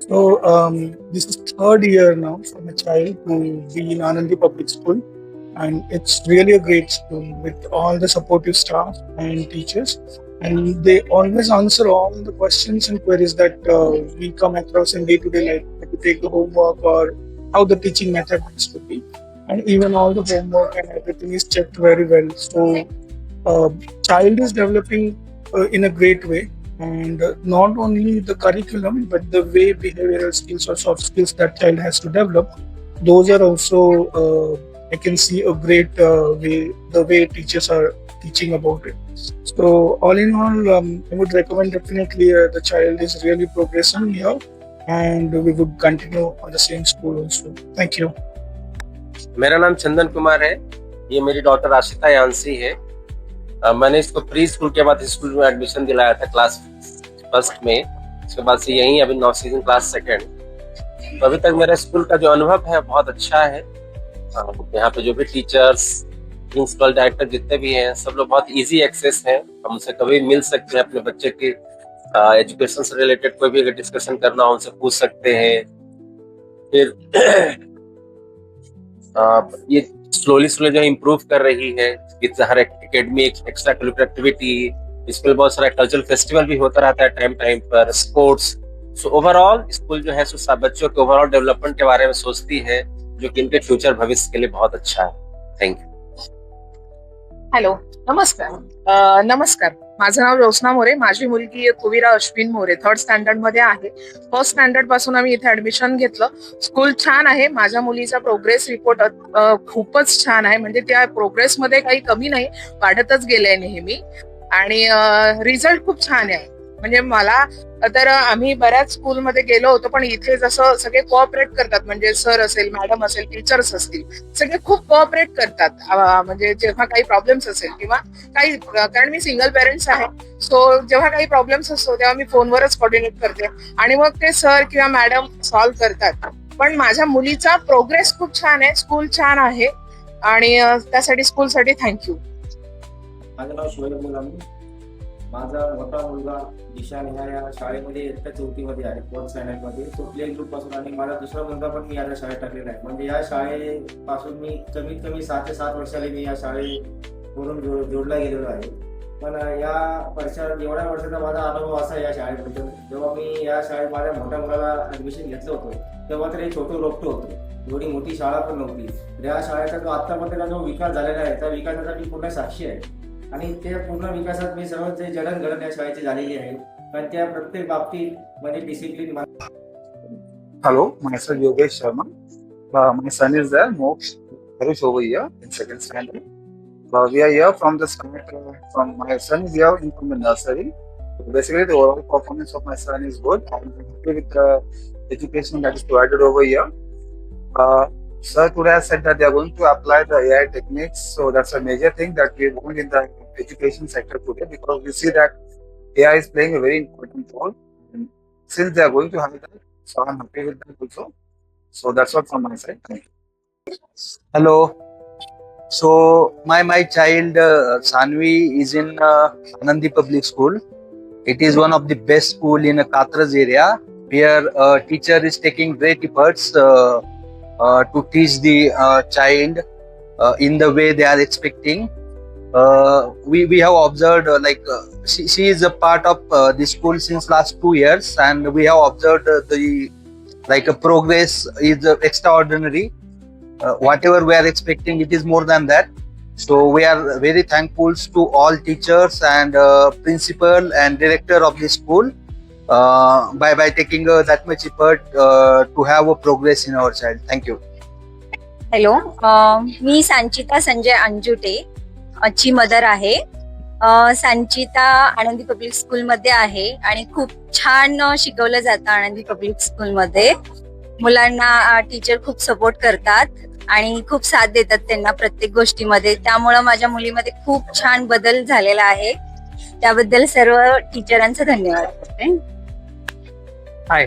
This is third year now for my child to be in Anandi Public School, and it's really a great school with all the supportive staff and teachers, and they always answer all the questions and queries that we come across in day-to-day life, like to take the homework or how the teaching method has to be, and even all the homework and everything is checked very well. Uh, Child is developing in a great way, and not only the curriculum but the way behavioral skills or soft skills that child has to develop, those are also I can see a great way the way teachers are teaching about it. So all in all, I would recommend definitely the child is really progressing here, and we would continue on the same school also. Thank you. मेरा नाम चंदन कुमार है। ये मेरी daughter Ashita यांसी है। मैंने इसको pre school के बाद स्कूल में एडमिशन दिलाया था क्लास फर्स्ट में। उसके बाद से यहीं अभी 9 सीजन क्लास सेकंड। तो अभी तक मेरा स्कूल का जो अनुभव है बहुत अच्छा है। यहाँ पे जो भी टीचर्स, प्रिंसिपल, डायरेक्टर जितने भी हैं सब लोग बहुत इजी एक्सेस हैं। हम उनसे कभी मिल सकते हैं, अपने बच्चे की एजुकेशन से रिलेटेड कोई भी अगर डिस्कशन करना हो उनसे पूछ सकते हैं। फिर ये स्लोली जो इम्प्रूव कर रही है, हर एकेडमिक एक्स्ट्रा करिकुलर एक्टिविटी, इसके लिए बहुत सारा कल्चरल फेस्टिवल भी होता रहता है टाइम टाइम पर, स्पोर्ट्स। सो ओवरऑल स्कूल जो है सो बच्चों के ओवरऑल डेवलपमेंट के बारे में सोचती है, जो कि इनके फ्यूचर भविष्य के लिए बहुत अच्छा है। Thank you. हॅलो, नमस्कार. माझं नाव ज्योत्स्ना मोरे. माझी मुलगी कुवीरा अश्विन मोरे थर्ड स्टँडर्ड मध्ये आहे. फर्स्ट स्टँडर्ड पासून आम्ही इथे ऍडमिशन घेतलं. स्कूल छान आहे. माझ्या मुलीचा प्रोग्रेस रिपोर्ट खूपच छान आहे. म्हणजे त्या प्रोग्रेस मध्ये काही कमी नाही, वाढतच गेलंय नेहमी. आणि रिझल्ट खूप छान आहे. म्हणजे मला तर आम्ही बऱ्याच स्कूलमध्ये गेलो होतो, पण इथे जसं सगळे कोऑपरेट करतात, म्हणजे सर असेल, मॅडम असेल, टीचर्स असतील, सगळे खूप कोऑपरेट करतात. म्हणजे जेव्हा काही प्रॉब्लेम्स असेल किंवा काही, कारण मी सिंगल पेरेंट्स आहे, सो जेव्हा काही प्रॉब्लेम्स असतो तेव्हा मी फोनवरच कोऑर्डिनेट करते आणि मग ते सर किंवा मॅडम सॉल्व्ह करतात. पण माझ्या मुलीचा प्रोग्रेस खूप छान आहे. स्कूल छान आहे आणि त्यासाठी स्कूलसाठी थँक्यू. माझं नाव शोएब मुलानी. माझा मोठा मुलगा ईशान ह्या या शाळेमध्ये इयत्ता 4थी मध्ये आहे, 4th स्टँडर्ड मध्ये. तो प्ले ग्रुप पासून, आणि माझा दुसरा मुलगा पण मी या शाळेत टाकलेला आहे. म्हणजे या शाळेपासून मी कमीत कमी 6 ते 7 वर्षांनी मी या शाळेवरून जोडला गेलेलो आहे. पण या एवढ्या वर्षाचा माझा अनुभव असा या शाळेबद्दल, जेव्हा मी या शाळेत माझ्या मोठ्या मुलाला ऍडमिशन घेतलं होतं तेव्हा तर हे छोटं रोपटं होतं, एवढी मोठी शाळा पण नव्हती. या शाळेचा जो आतापर्यंत जो विकास झालेला आहे त्या विकासाचा मी पूर्ण साक्षी आहे. आणि त्या पूर्ण विकासात मी सर्व जे जडणघडण या शाळेची झालेली आहे, पण त्या प्रत्येक बाबतीत म्हणजे discipline. Hello, myself Yogesh Sharma. My son is there, Moksha Harush over here in second standard. We are here from the start. From my son is here from the nursery. Basically, the overall performance of my son is good. I'm happy with the education that is provided over here. Sir today has said that they are going to apply the AI techniques, so that's a major thing that we want in the education sector today, because we see that AI is playing a very important role. And since they are going to have that, so I'm happy with that also. So that's all from my side. Thank you. Hello. So my child Sanvi is in Anandi Public School. It is one of the best school in Katras area, where a teacher is taking great efforts to teach the child in the way they are expecting. We have observed she is a part of the school since last 2 years, and we have observed the progress is extraordinary. Whatever we are expecting, it is more than that. So we are very thankful to all teachers and principal and director of the school by taking that much effort to have a progress in our child. Thank you. Hello, मी सांचिता संजय अंजुटे ची mother आहे. सांचिता Anandi public school मध्ये आहे आणि खूप छान शिकवलं जातं आनंदी पब्लिक स्कूल मध्ये. मुलांना टीचर खूप सपोर्ट करतात आणि खूप साथ देतात त्यांना प्रत्येक गोष्टीमध्ये. त्यामुळे माझ्या मुलीमध्ये खूप छान बदल झालेला आहे. त्याबद्दल सर्व टीचरांचा धन्यवाद. हाय,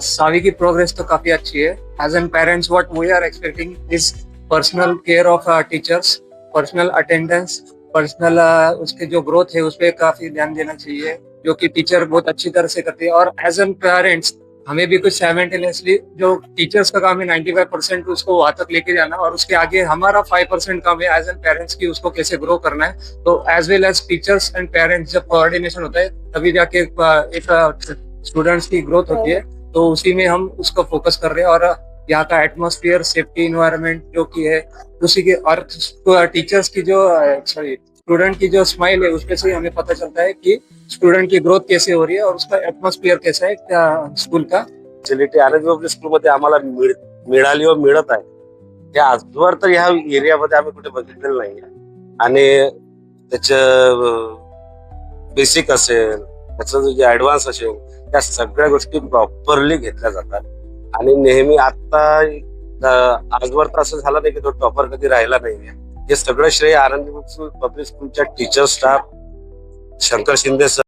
सावी की प्रोग्रेस तो काफी अच्छी है. As an parents what we are expecting is personal care of teachers, personal attendance, personal उसके जो ग्रोथ है उस पर काफी ध्यान देना चाहिए, जो कि टीचर बहुत अच्छी तरह से करते हैं. और एज एन पेरेंट्स हमें भी कुछ साइमल्टेनियसली जो टीचर्स का काम है 95% उसको वहां तक लेके जाना, और उसके आगे हमारा 5% काम है एज एन पेरेंट्स की उसको कैसे ग्रो करना है। तो as well as teachers and parents जब कोऑर्डिनेशन होता है तभी जाके एक स्टूडेंट्स की ग्रोथ होती है। तो उसी में हम उसको फोकस कर रहे हैं, और यहाँ का एटमॉस्फेयर, सेफ्टी इन्वायरमेंट जो की है उसी के, और टीचर्स की जो स्टूडेंट की जो स्माइल है उसपे से हमें पता चलता है कि स्टूडेंट की ग्रोथ कैसे हो रही है और उसका एटमॉस्फेयर कैसा है स्कूल का। फॅसिलिटी आनंदी पब्लिक स्कूलमध्ये आम्हाला मिळाली व मिळत आहे ते आजवर तर ह्या एरियामध्ये आम्ही कुठे बघितलेलं नाही. आणि त्याचं बेसिक असेल, त्याचं जे ऍडव्हान्स असेल, त्या सगळ्या गोष्टी प्रॉपरली घेतल्या जातात. आणि नेहमी आता आजवर तर असं झालं नाही की तो टॉपर कधी राहिला नाहीये. हे सगळं श्रेय आनंदी पब्लिक स्कूलच्या teacher staff, Shankar Shinde sir,